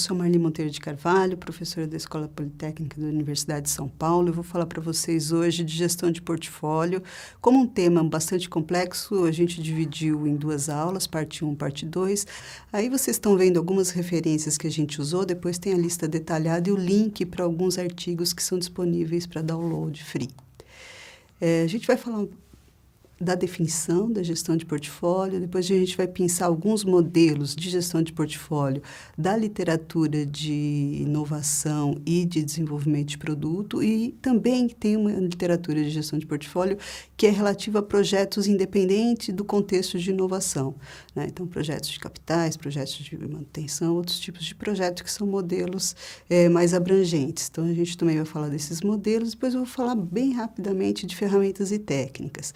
sou Marli Monteiro de Carvalho, professora da Escola Politécnica da Universidade de São Paulo. Eu vou falar para vocês hoje de gestão de portfólio. Como um tema bastante complexo, a gente dividiu em duas aulas, parte 1 e parte 2. Aí vocês estão vendo algumas referências que a gente usou, depois tem a lista detalhada e o link para alguns artigos que são disponíveis para download free. A gente vai falar da definição da gestão de portfólio, depois a gente vai pensar alguns modelos de gestão de portfólio da literatura de inovação e de desenvolvimento de produto, e também tem uma literatura de gestão de portfólio que é relativa a projetos independentes do contexto de inovação, né? Então, projetos de capitais, projetos de manutenção, outros tipos de projetos que são modelos mais abrangentes. Então, a gente também vai falar desses modelos, depois eu vou falar bem rapidamente de ferramentas e técnicas.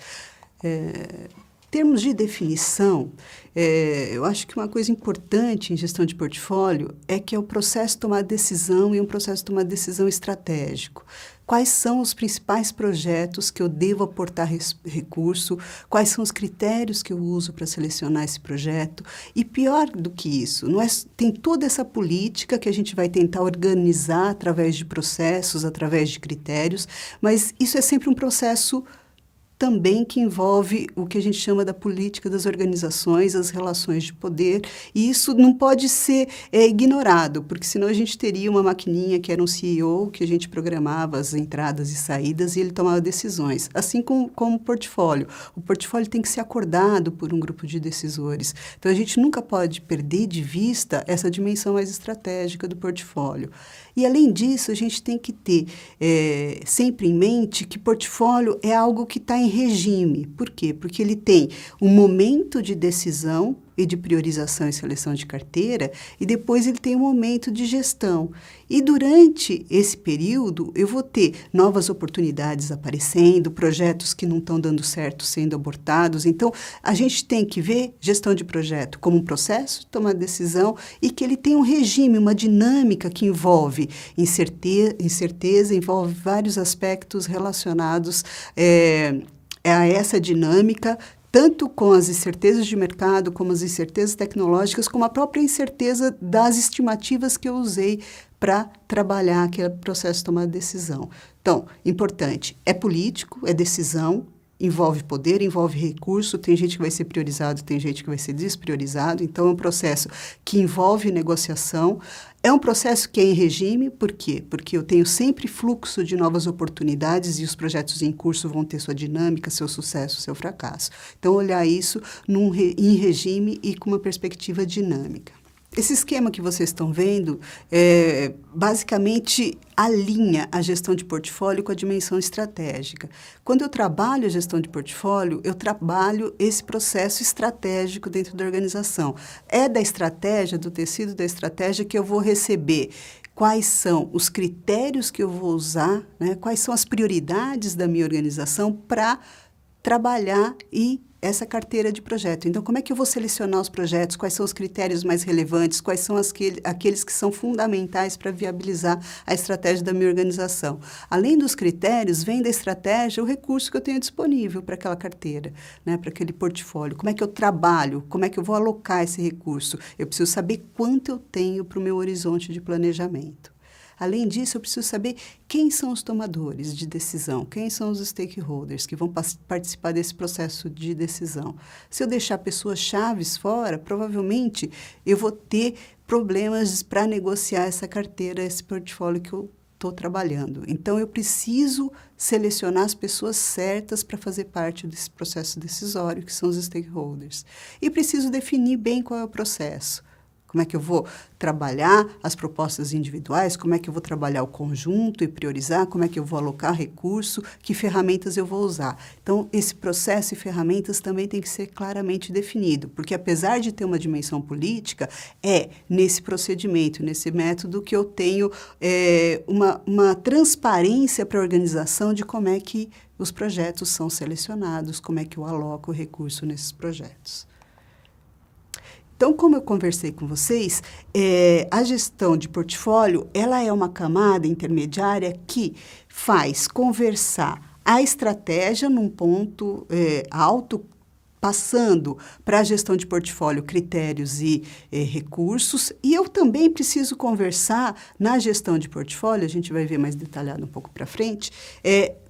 Termos de definição, eu acho que uma coisa importante em gestão de portfólio é que é o processo de tomar decisão e um processo de tomar decisão estratégico. Quais são os principais projetos que eu devo aportar recurso, quais são os critérios que eu uso para selecionar esse projeto, e pior do que isso, tem toda essa política que a gente vai tentar organizar através de processos, através de critérios, mas isso é sempre um processo também que envolve o que a gente chama da política das organizações, as relações de poder, e isso não pode ser ignorado, porque senão a gente teria uma maquininha que era um CEO, que a gente programava as entradas e saídas e ele tomava decisões, assim como o portfólio. O portfólio tem que ser acordado por um grupo de decisores, então a gente nunca pode perder de vista essa dimensão mais estratégica do portfólio. E, além disso, a gente tem que ter sempre em mente que portfólio é algo que está em regime. Por quê? Porque ele tem um momento de decisão e de priorização e seleção de carteira, e depois ele tem um momento de gestão. E durante esse período, eu vou ter novas oportunidades aparecendo, projetos que não estão dando certo sendo abortados. Então, a gente tem que ver gestão de projeto como um processo de tomar decisão e que ele tem um regime, uma dinâmica que envolve incerteza, envolve vários aspectos relacionados a essa dinâmica, tanto com as incertezas de mercado, como as incertezas tecnológicas, como a própria incerteza das estimativas que eu usei para trabalhar aquele processo de tomar decisão. Então, importante, é político, é decisão, envolve poder, envolve recurso, tem gente que vai ser priorizado, tem gente que vai ser despriorizado, então é um processo que envolve negociação, é um processo que é em regime, por quê? Porque eu tenho sempre fluxo de novas oportunidades e os projetos em curso vão ter sua dinâmica, seu sucesso, seu fracasso. Então, olhar isso em regime e com uma perspectiva dinâmica. Esse esquema que vocês estão vendo, basicamente alinha a gestão de portfólio com a dimensão estratégica. Quando eu trabalho a gestão de portfólio, eu trabalho esse processo estratégico dentro da organização. É da estratégia, do tecido da estratégia, que eu vou receber quais são os critérios que eu vou usar, né? Quais são as prioridades da minha organização para trabalhar essa carteira de projeto. Então, como é que eu vou selecionar os projetos? Quais são os critérios mais relevantes? Quais são aqueles que são fundamentais para viabilizar a estratégia da minha organização? Além dos critérios, vem da estratégia o recurso que eu tenho disponível para aquela carteira, né, para aquele portfólio. Como é que eu trabalho? Como é que eu vou alocar esse recurso? Eu preciso saber quanto eu tenho para o meu horizonte de planejamento. Além disso, eu preciso saber quem são os tomadores de decisão, quem são os stakeholders que vão participar desse processo de decisão. Se eu deixar pessoas chaves fora, provavelmente eu vou ter problemas para negociar essa carteira, esse portfólio que eu estou trabalhando. Então, eu preciso selecionar as pessoas certas para fazer parte desse processo decisório, que são os stakeholders. E preciso definir bem qual é o processo. Como é que eu vou trabalhar as propostas individuais, como é que eu vou trabalhar o conjunto e priorizar, como é que eu vou alocar recurso, que ferramentas eu vou usar. Então, esse processo e ferramentas também tem que ser claramente definido, porque apesar de ter uma dimensão política, é nesse procedimento, nesse método que eu tenho uma transparência para a organização de como é que os projetos são selecionados, como é que eu aloco o recurso nesses projetos. Então, como eu conversei com vocês, a gestão de portfólio, ela é uma camada intermediária que faz conversar a estratégia num ponto alto passando para a gestão de portfólio critérios e recursos, e eu também preciso conversar na gestão de portfólio, a gente vai ver mais detalhado um pouco para frente,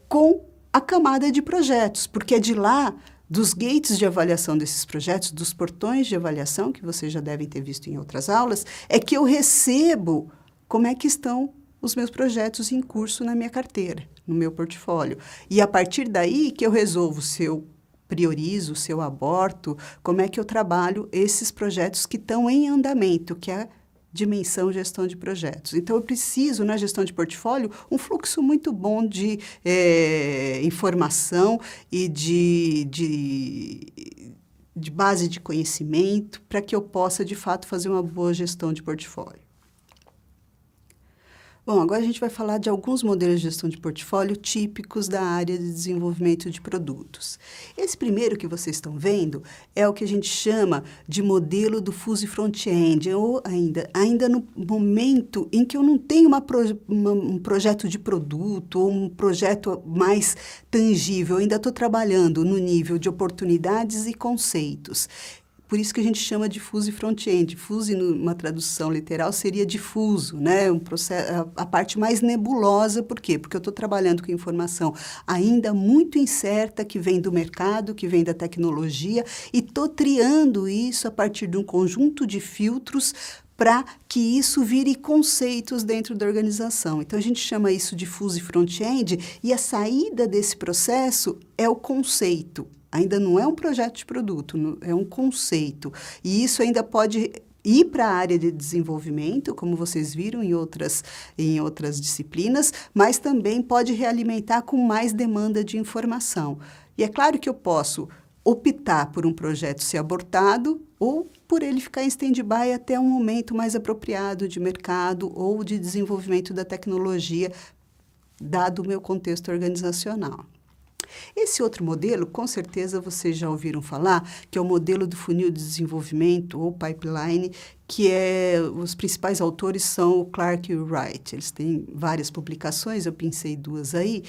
com a camada de projetos, porque é de lá, dos gates de avaliação desses projetos, dos portões de avaliação, que vocês já devem ter visto em outras aulas, é que eu recebo como é que estão os meus projetos em curso na minha carteira, no meu portfólio. E a partir daí que eu resolvo se eu priorizo, se eu aborto, como é que eu trabalho esses projetos que estão em andamento, que é a dimensão gestão de projetos. Então, eu preciso, na gestão de portfólio, um fluxo muito bom de informação e de base de conhecimento para que eu possa, de fato, fazer uma boa gestão de portfólio. Bom, agora a gente vai falar de alguns modelos de gestão de portfólio típicos da área de desenvolvimento de produtos. Esse primeiro que vocês estão vendo é o que a gente chama de modelo do Fuse Front-End, ou ainda no momento em que eu não tenho um projeto de produto ou um projeto mais tangível, eu ainda estou trabalhando no nível de oportunidades e conceitos. Por isso que a gente chama de Fuse Front-End. Fuse, numa tradução literal, seria difuso, né? Um processo, a parte mais nebulosa. Por quê? Porque eu estou trabalhando com informação ainda muito incerta, que vem do mercado, que vem da tecnologia, e estou triando isso a partir de um conjunto de filtros para que isso vire conceitos dentro da organização. Então, a gente chama isso de Fuse Front-End, e a saída desse processo é o conceito. Ainda não é um projeto de produto, é um conceito. E isso ainda pode ir para a área de desenvolvimento, como vocês viram em outras disciplinas, mas também pode realimentar com mais demanda de informação. E é claro que eu posso optar por um projeto ser abortado ou por ele ficar em stand-by até um momento mais apropriado de mercado ou de desenvolvimento da tecnologia, dado o meu contexto organizacional. Esse outro modelo, com certeza vocês já ouviram falar, que é o modelo do funil de desenvolvimento ou pipeline, que os principais autores são o Clark e o Wright. Eles têm várias publicações, eu pensei duas aí.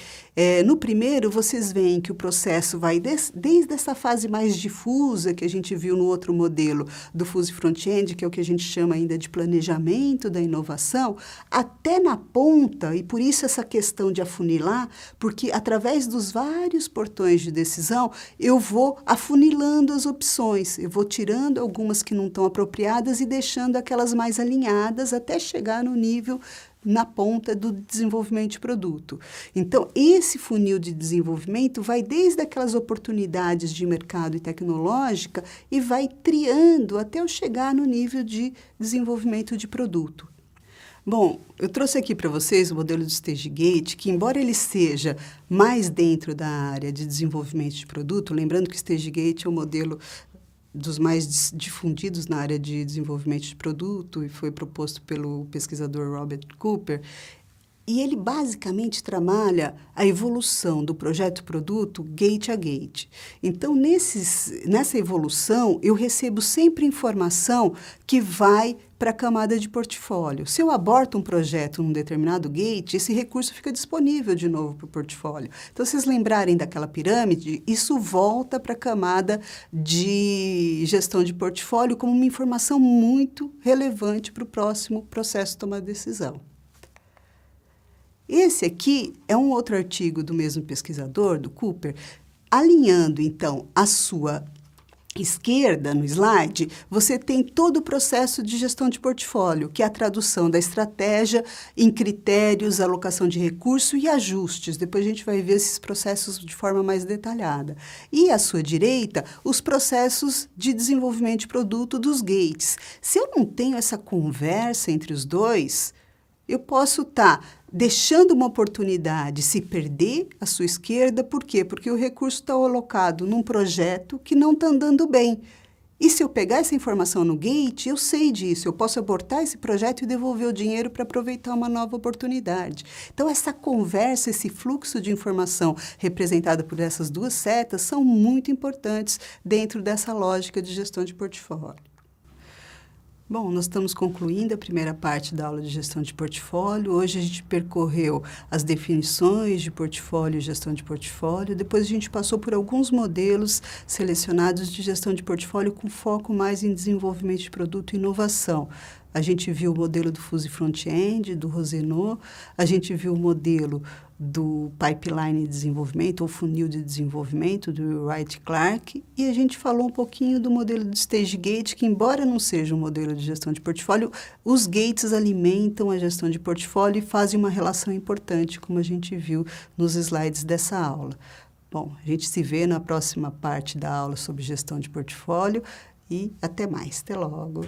No primeiro, vocês veem que o processo vai desde essa fase mais difusa que a gente viu no outro modelo do Fuse Front-End, que é o que a gente chama ainda de planejamento da inovação, até na ponta, e por isso essa questão de afunilar, porque através dos vários portões de decisão, eu vou afunilando as opções, eu vou tirando algumas que não estão apropriadas e deixando aquelas mais alinhadas até chegar no nível, na ponta do desenvolvimento de produto. Então, esse funil de desenvolvimento vai desde aquelas oportunidades de mercado e tecnológica e vai triando até eu chegar no nível de desenvolvimento de produto. Bom, eu trouxe aqui para vocês o modelo do Stage Gate, que embora ele seja mais dentro da área de desenvolvimento de produto, lembrando que o Stage Gate é o modelo dos mais difundidos na área de desenvolvimento de produto e foi proposto pelo pesquisador Robert Cooper. E ele basicamente trabalha a evolução do projeto-produto gate a gate. Então, nessa evolução, eu recebo sempre informação que vai para a camada de portfólio. Se eu aborto um projeto num determinado gate, esse recurso fica disponível de novo para o portfólio. Então, se vocês lembrarem daquela pirâmide, isso volta para a camada de gestão de portfólio como uma informação muito relevante para o próximo processo de tomar decisão. Esse aqui é um outro artigo do mesmo pesquisador, do Cooper, alinhando, então, a sua esquerda no slide, você tem todo o processo de gestão de portfólio, que é a tradução da estratégia em critérios, alocação de recurso e ajustes. Depois a gente vai ver esses processos de forma mais detalhada. E à sua direita, os processos de desenvolvimento de produto dos gates. Se eu não tenho essa conversa entre os dois, eu posso estar deixando uma oportunidade se perder à sua esquerda. Por quê? Porque o recurso está alocado num projeto que não está andando bem. E se eu pegar essa informação no gate, eu sei disso, eu posso abortar esse projeto e devolver o dinheiro para aproveitar uma nova oportunidade. Então, essa conversa, esse fluxo de informação representado por essas duas setas são muito importantes dentro dessa lógica de gestão de portfólio. Bom, nós estamos concluindo a primeira parte da aula de gestão de portfólio. Hoje a gente percorreu as definições de portfólio e gestão de portfólio. Depois a gente passou por alguns modelos selecionados de gestão de portfólio com foco mais em desenvolvimento de produto e inovação. A gente viu o modelo do Fuzzy Front-End, do Rosenau, a gente viu o modelo do Pipeline de Desenvolvimento, ou Funil de Desenvolvimento, do Wright Clark, e a gente falou um pouquinho do modelo do Stage Gate, que embora não seja um modelo de gestão de portfólio, os gates alimentam a gestão de portfólio e fazem uma relação importante, como a gente viu nos slides dessa aula. Bom, a gente se vê na próxima parte da aula sobre gestão de portfólio e até mais. Até logo!